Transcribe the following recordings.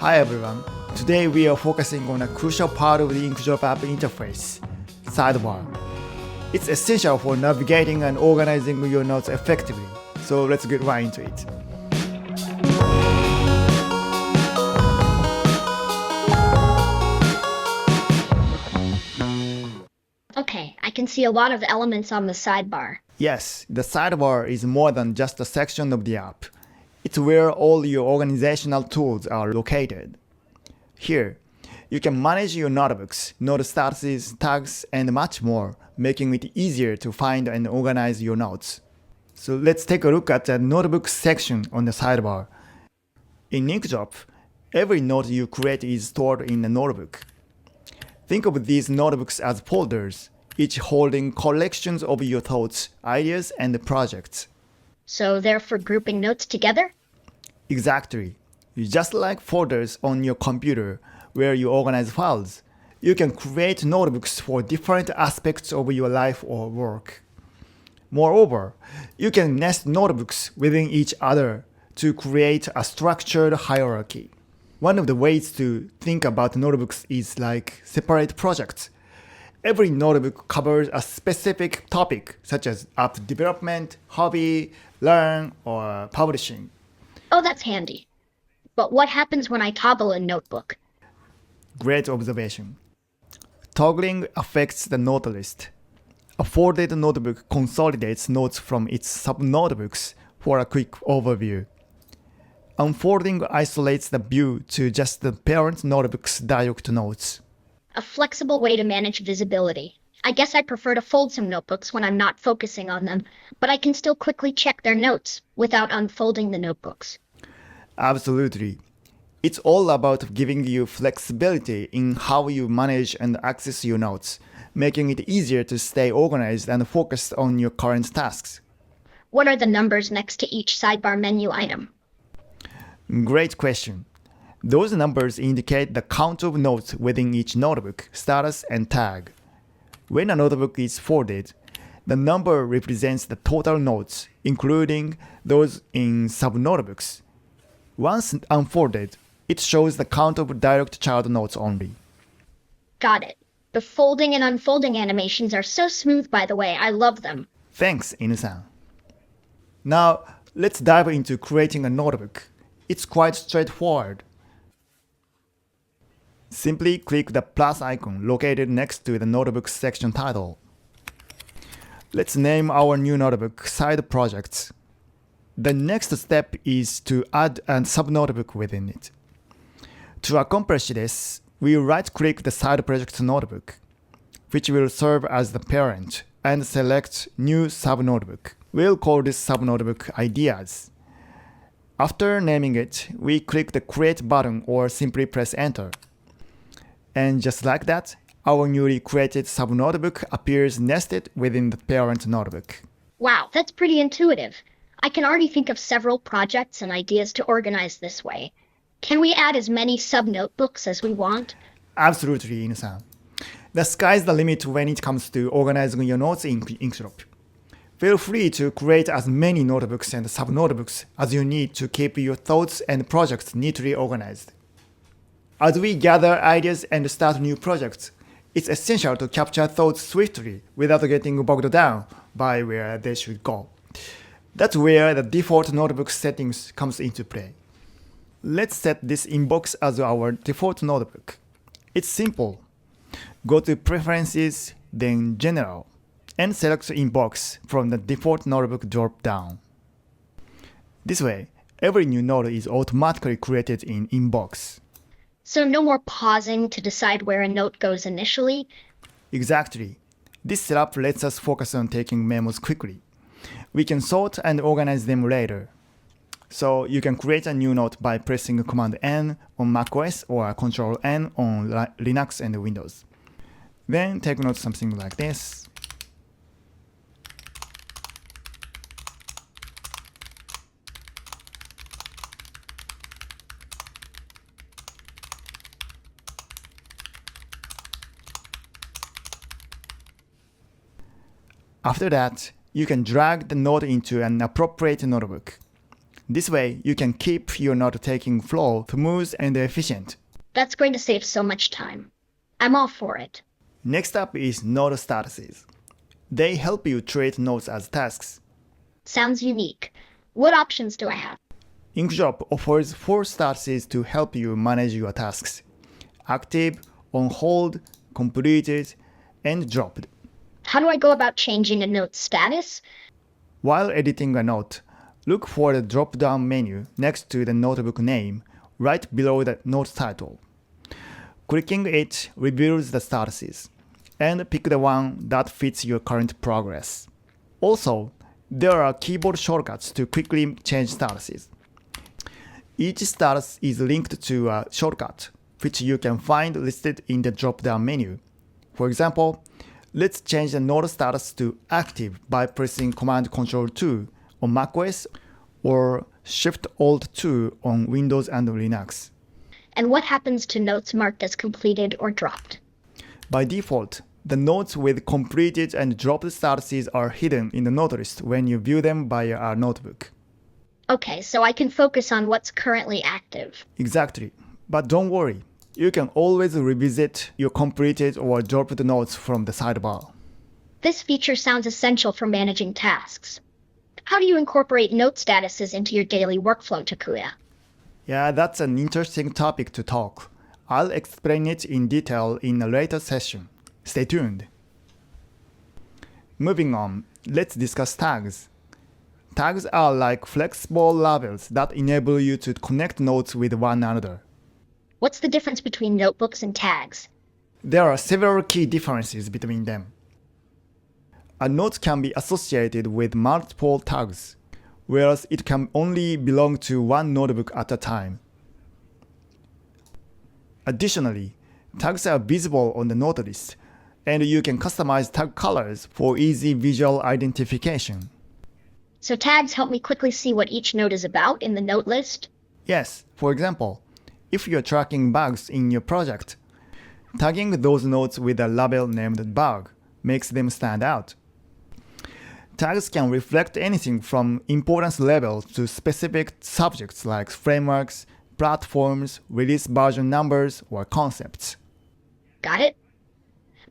Hi everyone. Today we are focusing on a crucial part of the Inkdrop app interface, Sidebar. It's essential for navigating and organizing your notes effectively, so let's get right into it. Okay, I can see a lot of elements on the sidebar. Yes, the sidebar is more than just a section of the app. It's where all your organizational tools are located. Here, you can manage your notebooks, note statuses, tags, and much more, making it easier to find and organize your notes. So let's take a look at the notebook section on the sidebar. In Inkdrop, every note you create is stored in a notebook. Think of these notebooks as folders, each holding collections of your thoughts, ideas, and projects. So they're for grouping notes together? Exactly. Just like folders on your computer, where you organize files, you can create notebooks for different aspects of your life or work. Moreover, you can nest notebooks within each other to create a structured hierarchy. One of the ways to think about notebooks is like separate projects. Every notebook covers a specific topic, such as app development, hobby, learn, or publishing. Oh, that's handy. But what happens when I toggle a notebook? Great observation. Toggling affects the note list. A folded notebook consolidates notes from its sub-notebooks for a quick overview. Unfolding isolates the view to just the parent notebook's direct notes. A flexible way to manage visibility. I guess I prefer to fold some notebooks when I'm not focusing on them, but I can still quickly check their notes without unfolding the notebooks. Absolutely. It's all about giving you flexibility in how you manage and access your notes, making it easier to stay organized and focused on your current tasks. What are the numbers next to each sidebar menu item? Great question. Those numbers indicate the count of notes within each notebook, status, and tag. When a notebook is folded, the number represents the total notes, including those in sub-notebooks. Once unfolded, it shows the count of direct child notes only. Got it. The folding and unfolding animations are so smooth, by the way. I love them. Thanks, Inu-san. Now, let's dive into creating a notebook. It's quite straightforward. Simply click the plus icon located next to the notebook section title. Let's name our new notebook Side Projects. The next step is to add a sub-notebook within it. To accomplish this, we right-click the Side Project notebook, which will serve as the parent, and select New Sub-Notebook. We'll call this sub-notebook Ideas. After naming it, we click the Create button or simply press Enter. And just like that, our newly created sub-notebook appears nested within the parent notebook. Wow, that's pretty intuitive. I can already think of several projects and ideas to organize this way. Can we add as many sub-notebooks as we want? Absolutely, Inu-san. The sky's the limit when it comes to organizing your notes in Inkdrop. Feel free to create as many notebooks and sub-notebooks as you need to keep your thoughts and projects neatly organized. As we gather ideas and start new projects, it's essential to capture thoughts swiftly without getting bogged down by where they should go. That's where the default notebook settings comes into play. Let's set this inbox as our default notebook. It's simple. Go to Preferences, then General, and select Inbox from the default notebook drop-down. This way, every new note is automatically created in Inbox. So no more pausing to decide where a note goes initially? Exactly. This setup lets us focus on taking memos quickly. We can sort and organize them later. So you can create a new note by pressing Command N on macOS or Control N on Linux and Windows. Then take note something like this. After that, you can drag the note into an appropriate notebook. This way, you can keep your note-taking flow smooth and efficient. That's going to save so much time. I'm all for it. Next up is note statuses. They help you treat notes as tasks. Sounds unique. What options do I have? Inkdrop offers 4 statuses to help you manage your tasks: active, on hold, completed, and dropped. How do I go about changing a note's status? While editing a note, look for the drop-down menu next to the notebook name, right below the note title. Clicking it reveals the statuses, and pick the one that fits your current progress. Also, there are keyboard shortcuts to quickly change statuses. Each status is linked to a shortcut, which you can find listed in the drop-down menu. For example, let's change the note status to active by pressing Command-Control-2 on macOS or Shift-Alt-2 on Windows and Linux. And what happens to notes marked as completed or dropped? By default, the notes with completed and dropped statuses are hidden in the note list when you view them via a notebook. Okay, so I can focus on what's currently active. Exactly. But don't worry, you can always revisit your completed or dropped notes from the sidebar. This feature sounds essential for managing tasks. How do you incorporate note statuses into your daily workflow, Takuya? Yeah, that's an interesting topic to talk. I'll explain it in detail in a later session. Stay tuned. Moving on, let's discuss tags. Tags are like flexible labels that enable you to connect notes with one another. What's the difference between notebooks and tags? There are several key differences between them. A note can be associated with multiple tags, whereas it can only belong to one notebook at a time. Additionally, tags are visible on the note list, and you can customize tag colors for easy visual identification. So tags help me quickly see what each note is about in the note list? Yes, for example, if you're tracking bugs in your project, tagging those notes with a label named bug makes them stand out. Tags can reflect anything from importance levels to specific subjects like frameworks, platforms, release version numbers, or concepts. Got it?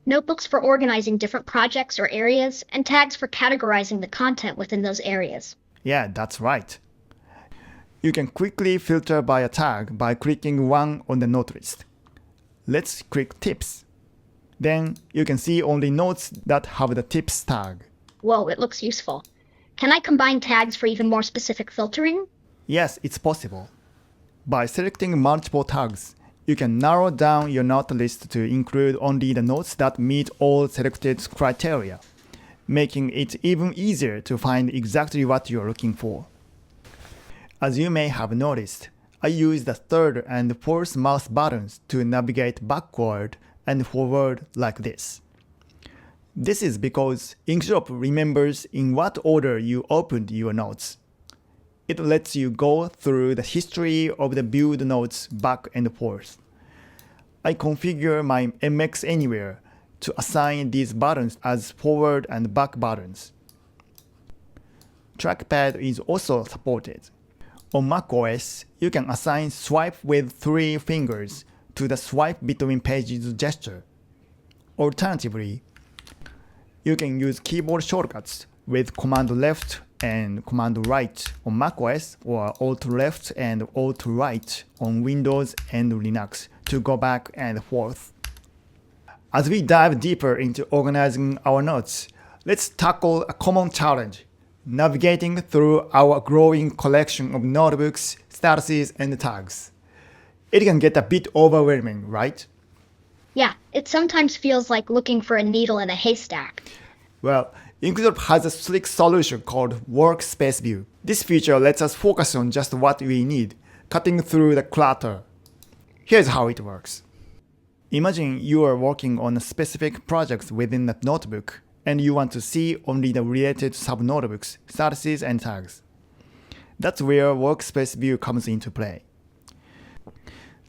Notebooks for organizing different projects or areas, and tags for categorizing the content within those areas. Yeah, that's right. You can quickly filter by a tag by clicking one on the note list. Let's click Tips. Then you can see only notes that have the Tips tag. Whoa, it looks useful. Can I combine tags for even more specific filtering? Yes, it's possible. By selecting multiple tags, you can narrow down your note list to include only the notes that meet all selected criteria, making it even easier to find exactly what you're looking for. As you may have noticed, I use the third and fourth mouse buttons to navigate backward and forward like this. This is because Inkdrop remembers in what order you opened your notes. It lets you go through the history of the viewed notes back and forth. I configure my MX Anywhere to assign these buttons as forward and back buttons. Trackpad is also supported. On macOS, you can assign swipe with 3 fingers to the swipe between pages gesture. Alternatively, you can use keyboard shortcuts with Command Left and Command Right on macOS or Alt Left and Alt Right on Windows and Linux to go back and forth. As we dive deeper into organizing our notes, let's tackle a common challenge: navigating through our growing collection of notebooks, statuses, and tags. It can get a bit overwhelming, right? Yeah, it sometimes feels like looking for a needle in a haystack. Well, Inkdrop has a slick solution called Workspace View. This feature lets us focus on just what we need, cutting through the clutter. Here's how it works. Imagine you are working on a specific project within that notebook, and you want to see only the related sub-notebooks, statuses, and tags. That's where Workspace View comes into play.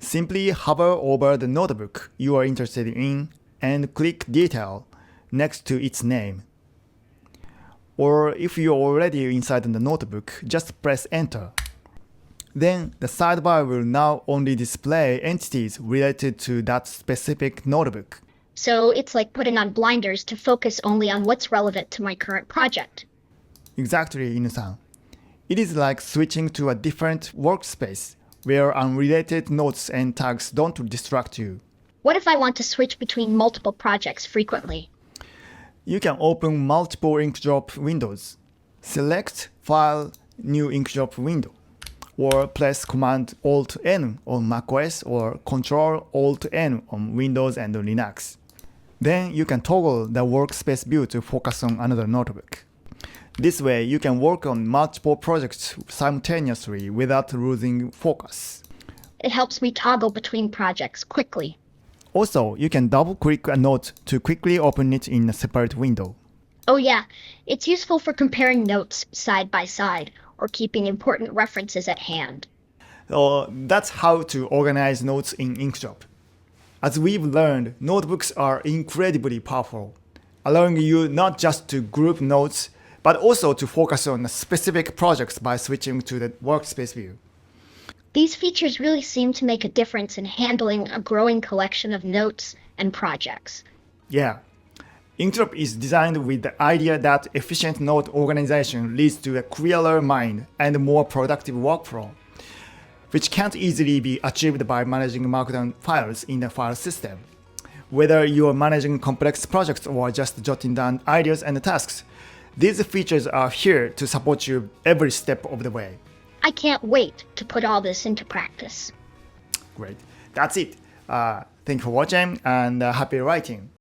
Simply hover over the notebook you are interested in and click Detail next to its name. Or if you're already inside the notebook, just press Enter. Then the sidebar will now only display entities related to that specific notebook. So it's like putting on blinders to focus only on what's relevant to my current project. Exactly, Inu-san. It is like switching to a different workspace where unrelated notes and tags don't distract you. What if I want to switch between multiple projects frequently? You can open multiple Inkdrop windows. Select File, New Inkdrop window, or press Command-Alt-N on macOS or Control-Alt-N on Windows and Linux. Then you can toggle the Workspace View to focus on another notebook. This way, you can work on multiple projects simultaneously without losing focus. It helps me toggle between projects quickly. Also, you can double-click a note to quickly open it in a separate window. Oh yeah, it's useful for comparing notes side by side or keeping important references at hand. So that's how to organize notes in Inkdrop. As we've learned, notebooks are incredibly powerful, allowing you not just to group notes, but also to focus on specific projects by switching to the Workspace View. These features really seem to make a difference in handling a growing collection of notes and projects. Yeah. Inkdrop is designed with the idea that efficient note organization leads to a clearer mind and more productive workflow, which can't easily be achieved by managing Markdown files in a file system. Whether you are managing complex projects or just jotting down ideas and tasks, these features are here to support you every step of the way. I can't wait to put all this into practice. Great. That's it. Thank you for watching and happy writing.